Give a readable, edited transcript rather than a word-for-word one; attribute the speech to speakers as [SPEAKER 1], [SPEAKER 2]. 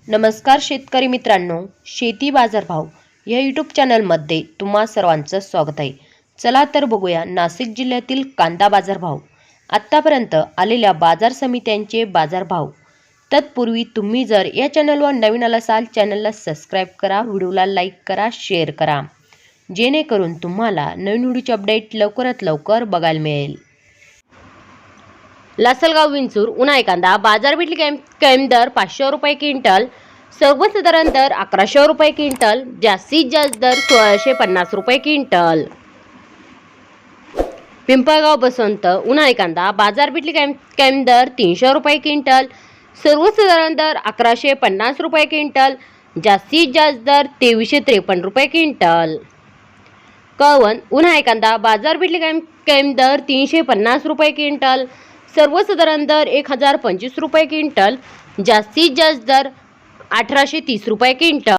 [SPEAKER 1] नमस्कार शेतकरी मित्रांनो, शेती बाजारभाव या यूट्यूब चॅनलमध्ये तुम्हा सर्वांचं स्वागत आहे। चला तर बघूया नाशिक जिल्ह्यातील कांदा बाजारभाव, आत्तापर्यंत आलेल्या बाजार समित्यांचे बाजारभाव। तत्पूर्वी तुम्ही जर या चॅनलवर नवीन असाल चॅनलला सबस्क्राईब करा, व्हिडिओला लाईक करा, शेअर करा, जेणेकरून तुम्हाला नवीन व्हिडिओचे अपडेट लवकरात लवकर बघायला मिळेल। लासलगाव विंचूर उन्हाळी कांदा बाजारपेठ कायम दर 500 रुपये क्विंटल, सर्वसाधारण दर 1100 रुपये क्विंटल, जास्तीत जास्त दर 1650 रुपये क्विंटल। पिंपळगाव बसवंत उन्हाळी कांदा बाजारपेठ कायम दर 300 रुपये क्विंटल, सर्वसाधारण दर 1150 रुपये क्विंटल, जास्तीत जास्त दर 2353 रुपये क्विंटल। कळवण उन्हाळी कांदा बाजारपेठ कायम दर 350 रुपये क्विंटल, सर्वसाधारण दर 1025 रुपये क्विंटल, जास्तीत जास्त दर 1830 रुपये क्विंटल।